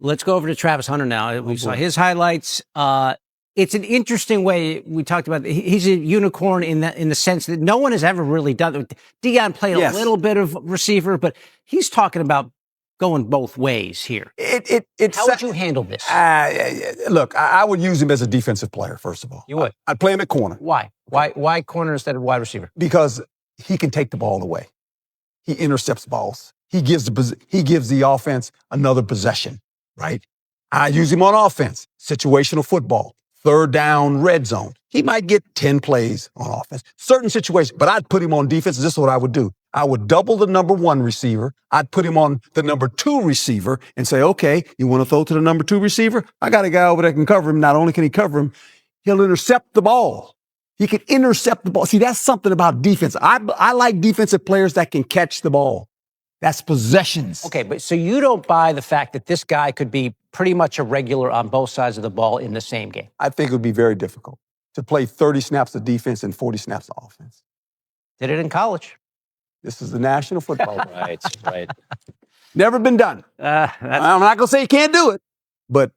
Let's go over to Travis Hunter now. We saw his highlights. It's an interesting way. We talked about he's a unicorn in the sense that no one has ever really done it. Deion played a little bit of receiver, but he's talking about going both ways here. How would you handle this? Look, I would use him as a defensive player, first of all. You would? I'd play him at corner. Why? Why corner instead of wide receiver? Because he can take the ball away. He intercepts balls. He gives the offense another possession, right? I use him on offense, situational football, third down, red zone. He might get 10 plays on offense, certain situations, but I'd put him on defense. This is what I would do. I would double the number 1 receiver. I'd put him on the number 2 receiver and say, okay, you want to throw to the number 2 receiver? I got a guy over there that can cover him. Not only can he cover him, he'll intercept the ball. He can intercept the ball. See, that's something about defense. I like defensive players that can catch the ball. That's possessions. Okay, but so you don't buy the fact that this guy could be pretty much a regular on both sides of the ball in the same game? I think it would be very difficult to play 30 snaps of defense and 40 snaps of offense. Did it in college. This is the National Football League. Right. Never been done. I'm not going to say he can't do it, but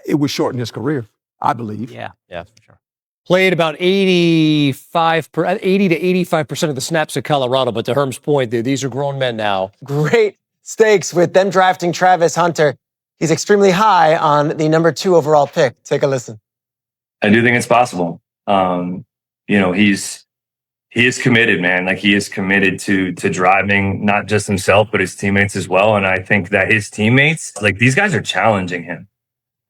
it would shorten his career, I believe. Yeah, for sure. Played about 80 to 85% of the snaps at Colorado, but to Herm's point, these are grown men now. Great stakes with them drafting Travis Hunter. He's extremely high on the number 2 overall pick. Take a listen. I do think it's possible. He is committed, man. Like, he is committed to driving not just himself, but his teammates as well. And I think that his teammates, like, these guys are challenging him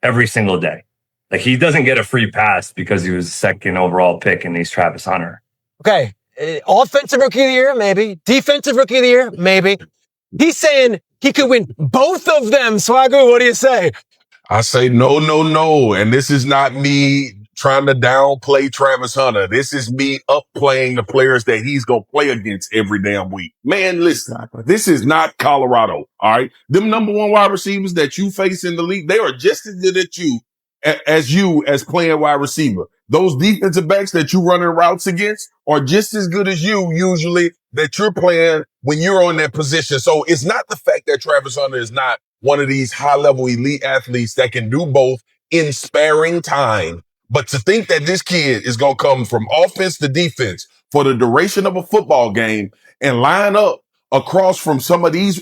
every single day. Like, he doesn't get a free pass because he was the 2nd overall pick and he's Travis Hunter. Okay. Offensive rookie of the year, maybe. Defensive rookie of the year, maybe. He's saying he could win both of them. Swagoo, what do you say? I say no. And this is not me trying to downplay Travis Hunter. This is me upplaying the players that he's going to play against every damn week. Man, listen, this is not Colorado, all right? Them number 1 wide receivers that you face in the league, they are just as good at you as playing wide receiver. Those defensive backs that you running routes against are just as good as you usually that you're playing when you're on that position. So it's not the fact that Travis Hunter is not one of these high-level elite athletes that can do both in sparing time. But to think that this kid is going to come from offense to defense for the duration of a football game and line up across from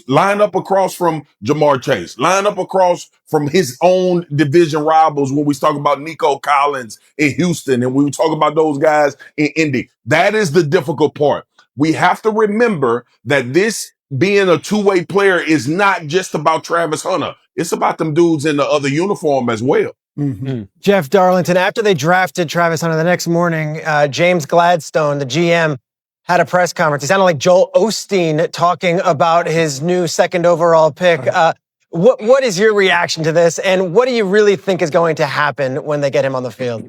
line up across from Jamar Chase, line up across from his own division rivals when we talk about Nico Collins in Houston and we talk about those guys in Indy. That is the difficult part. We have to remember that this being a two-way player is not just about Travis Hunter. It's about them dudes in the other uniform as well. Mm-hmm. Jeff Darlington, after they drafted Travis Hunter the next morning, James Gladstone, the GM, had a press conference. He sounded like Joel Osteen talking about his new 2nd overall pick. What is your reaction to this, and what do you really think is going to happen when they get him on the field?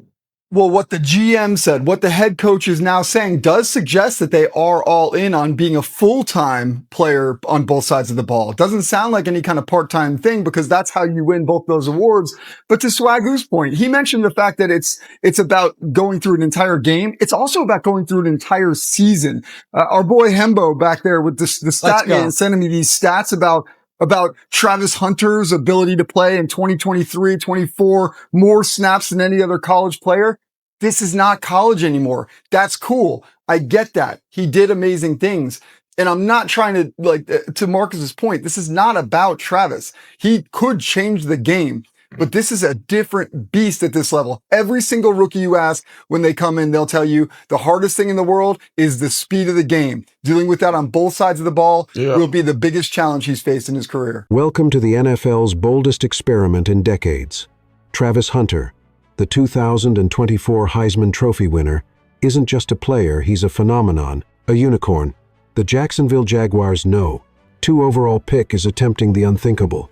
Well, what the GM said, what the head coach is now saying does suggest that they are all in on being a full-time player on both sides of the ball. It doesn't sound like any kind of part-time thing because that's how you win both those awards. But to Swagoo's point, he mentioned the fact that it's about going through an entire game. It's also about going through an entire season. Our boy Hembo back there with the stat man sending me these stats about Travis Hunter's ability to play in 2023, 24, more snaps than any other college player. This is not college anymore. That's cool. I get that. He did amazing things. And I'm not trying to Marcus's point, this is not about Travis. He could change the game, but this is a different beast at this level. Every single rookie you ask when they come in, they'll tell you the hardest thing in the world is the speed of the game. Dealing with that on both sides of the ball will be the biggest challenge he's faced in his career. Welcome to the NFL's boldest experiment in decades. Travis Hunter, the 2024 Heisman Trophy winner, isn't just a player, he's a phenomenon, a unicorn. The Jacksonville Jaguars know 2 overall pick is attempting the unthinkable,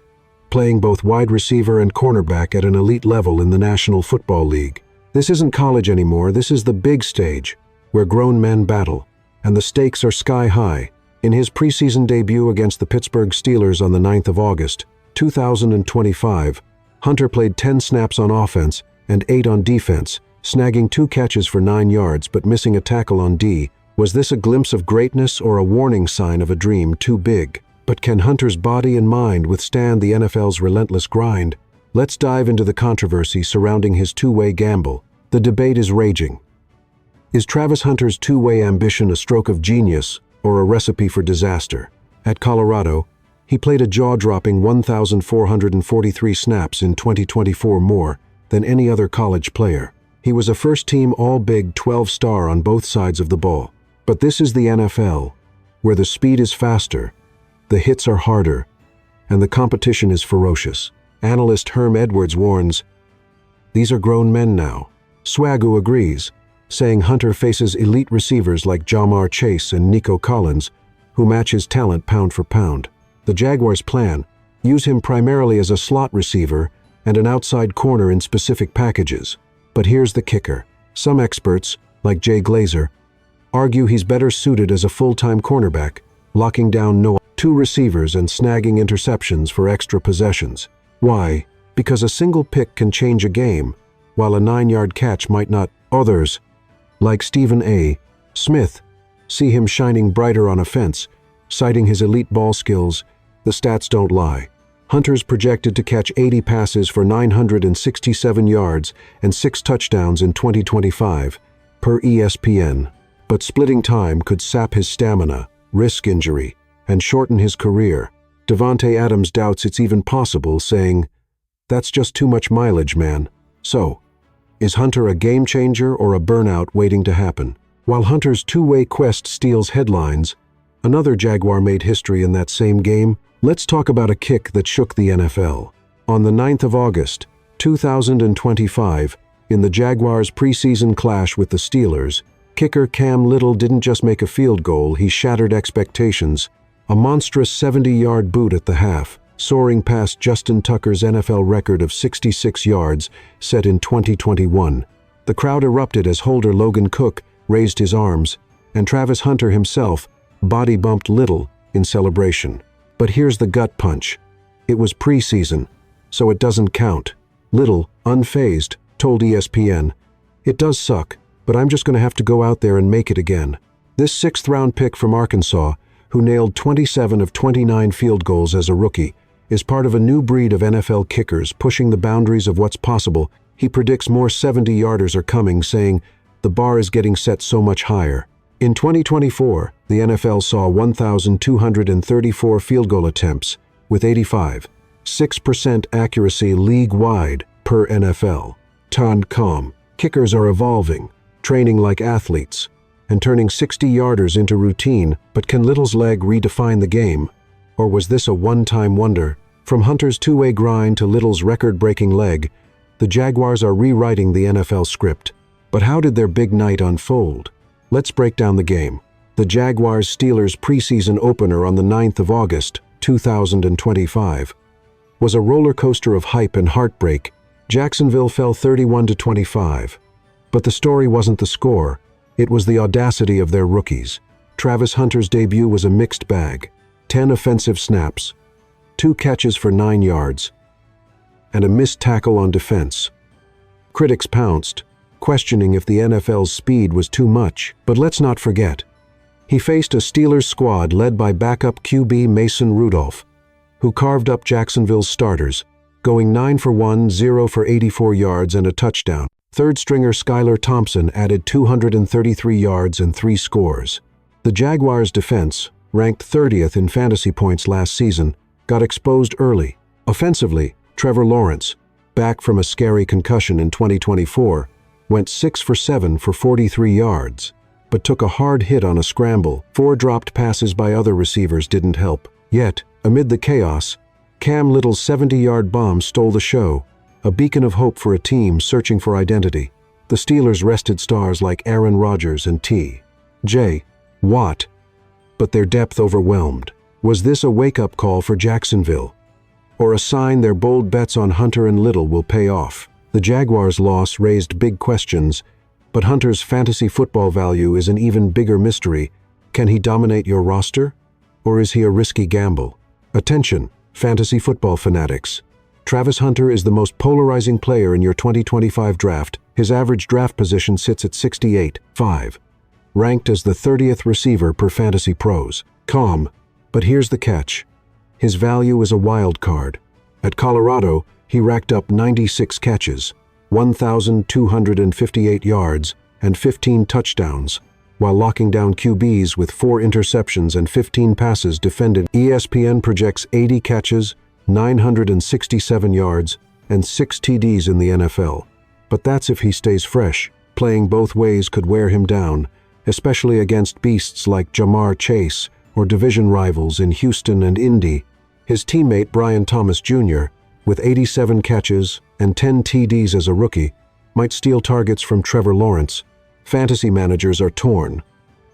playing both wide receiver and cornerback at an elite level in the National Football League. This isn't college anymore, this is the big stage, where grown men battle, and the stakes are sky high. In his preseason debut against the Pittsburgh Steelers on the 9th of August, 2025, Hunter played 10 snaps on offense and 8 on defense, snagging 2 catches for 9 yards but missing a tackle on D. Was this a glimpse of greatness or a warning sign of a dream too big? But can Hunter's body and mind withstand the NFL's relentless grind? Let's dive into the controversy surrounding his two-way gamble. The debate is raging. Is Travis Hunter's two-way ambition a stroke of genius or a recipe for disaster? At Colorado, he played a jaw-dropping 1,443 snaps in 2024, more than any other college player. He was a first-team All-Big 12-star on both sides of the ball. But this is the NFL, where the speed is faster, the hits are harder, and the competition is ferocious. Analyst Herm Edwards warns, these are grown men now. Swagoo agrees, saying Hunter faces elite receivers like Jamar Chase and Nico Collins, who match his talent pound for pound. The Jaguars' plan: use him primarily as a slot receiver and an outside corner in specific packages. But here's the kicker. Some experts, like Jay Glazer, argue he's better suited as a full-time cornerback, locking down two receivers and snagging interceptions for extra possessions. Why? Because a single pick can change a game, while a 9-yard catch might not. Others, like Stephen A. Smith, see him shining brighter on offense, citing his elite ball skills. The stats don't lie. Hunter's projected to catch 80 passes for 967 yards and 6 touchdowns in 2025, per ESPN. But splitting time could sap his stamina, risk injury, and shorten his career. Davante Adams doubts it's even possible, saying, "That's just too much mileage, man." So, is Hunter a game changer or a burnout waiting to happen? While Hunter's two-way quest steals headlines, another Jaguar made history in that same game. Let's talk about a kick that shook the NFL. On the 9th of August, 2025, in the Jaguars' preseason clash with the Steelers, kicker Cam Little didn't just make a field goal, he shattered expectations. A monstrous 70-yard boot at the half, soaring past Justin Tucker's NFL record of 66 yards set in 2021. The crowd erupted as holder Logan Cook raised his arms, and Travis Hunter himself body bumped Little in celebration. But here's the gut punch. It was preseason, so it doesn't count. Little, unfazed, told ESPN, "It does suck, but I'm just going to have to go out there and make it again." This 6th-round pick from Arkansas, who nailed 27 of 29 field goals as a rookie, is part of a new breed of NFL kickers pushing the boundaries of what's possible. He predicts more 70-yarders are coming, saying, "The bar is getting set so much higher." In 2024, the NFL saw 1,234 field goal attempts, with 85.6% accuracy league-wide per NFL.com. Kickers are evolving, training like athletes, and turning 60-yarders into routine. But can Little's leg redefine the game? Or was this a one-time wonder? From Hunter's two-way grind to Little's record-breaking leg, the Jaguars are rewriting the NFL script. But how did their big night unfold? Let's break down the game. The Jaguars-Steelers preseason opener on the 9th of August, 2025, was a roller coaster of hype and heartbreak. Jacksonville fell 31-25. But the story wasn't the score. It was the audacity of their rookies. Travis Hunter's debut was a mixed bag. 10 offensive snaps, 2 catches for 9 yards, and a missed tackle on defense. Critics pounced, questioning if the NFL's speed was too much. But let's not forget, he faced a Steelers squad led by backup QB Mason Rudolph, who carved up Jacksonville's starters, going 9 for 1, 0 for 84 yards and a touchdown. Third-stringer Skylar Thompson added 233 yards and 3 scores. The Jaguars' defense, ranked 30th in fantasy points last season, got exposed early. Offensively, Trevor Lawrence, back from a scary concussion in 2024, went 6 for 7 for 43 yards, but took a hard hit on a scramble. 4 dropped passes by other receivers didn't help. Yet, amid the chaos, Cam Little's 70-yard bomb stole the show, a beacon of hope for a team searching for identity. The Steelers rested stars like Aaron Rodgers and T.J. Watt, but their depth overwhelmed. Was this a wake-up call for Jacksonville, or a sign their bold bets on Hunter and Little will pay off? The Jaguars' loss raised big questions, but Hunter's fantasy football value is an even bigger mystery. Can he dominate your roster, or is he a risky gamble? Attention, fantasy football fanatics. Travis Hunter is the most polarizing player in your 2025 draft. His average draft position sits at 68.5, ranked as the 30th receiver per Fantasy Pros.com. But here's the catch. His value is a wild card. At Colorado, he racked up 96 catches, 1,258 yards, and 15 touchdowns, while locking down QBs with 4 interceptions and 15 passes defended. ESPN projects 80 catches, 967 yards, and 6 TDs in the NFL. But that's if he stays fresh. Playing both ways could wear him down, especially against beasts like Jamar Chase or division rivals in Houston and Indy. His teammate Brian Thomas Jr., with 87 catches and 10 TDs as a rookie, might steal targets from Trevor Lawrence. Fantasy managers are torn.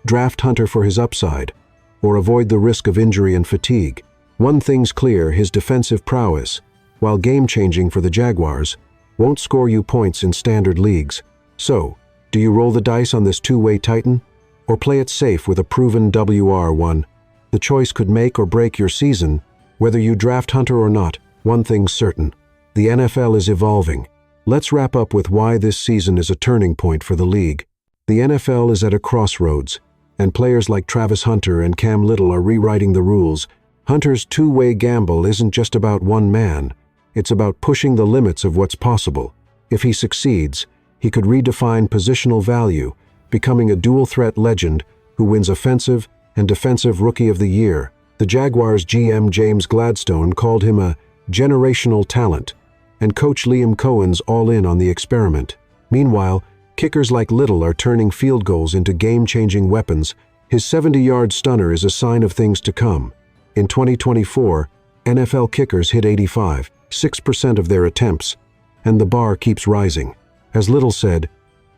Draft Hunter for his upside, or avoid the risk of injury and fatigue. One thing's clear, his defensive prowess, while game-changing for the Jaguars, won't score you points in standard leagues. So, do you roll the dice on this two-way titan, or play it safe with a proven WR1? The choice could make or break your season. Whether you draft Hunter or not, one thing's certain: the NFL is evolving. Let's wrap up with why this season is a turning point for the league. The NFL is at a crossroads, and players like Travis Hunter and Cam Little are rewriting the rules. Hunter's two-way gamble isn't just about one man. It's about pushing the limits of what's possible. If he succeeds, he could redefine positional value, becoming a dual-threat legend who wins Offensive and Defensive Rookie of the Year. The Jaguars' GM James Gladstone called him a generational talent, and Coach Liam Cohen's all in on the experiment. Meanwhile, kickers like Little are turning field goals into game-changing weapons. His 70-yard stunner is a sign of things to come. In 2024, NFL kickers hit 85.6% of their attempts, and the bar keeps rising. As Little said,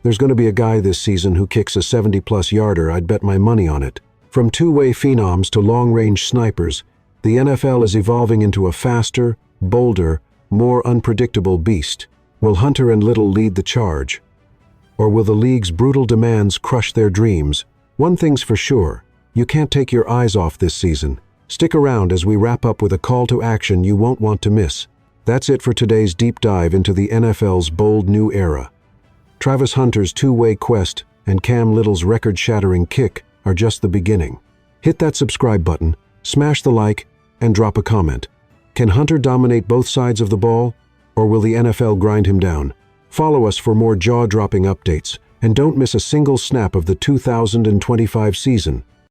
"There's going to be a guy this season who kicks a 70-plus yarder. I'd bet my money on it." From two-way phenoms to long-range snipers, the NFL is evolving into a faster, bolder, more unpredictable beast. Will Hunter and Little lead the charge? Or will the league's brutal demands crush their dreams? One thing's for sure, you can't take your eyes off this season. Stick around as we wrap up with a call to action you won't want to miss. That's it for today's deep dive into the NFL's bold new era. Travis Hunter's two-way quest and Cam Little's record-shattering kick are just the beginning. Hit that subscribe button, smash the like, and drop a comment. Can Hunter dominate both sides of the ball, or will the NFL grind him down? Follow us for more jaw-dropping updates, and don't miss a single snap of the 2025 season.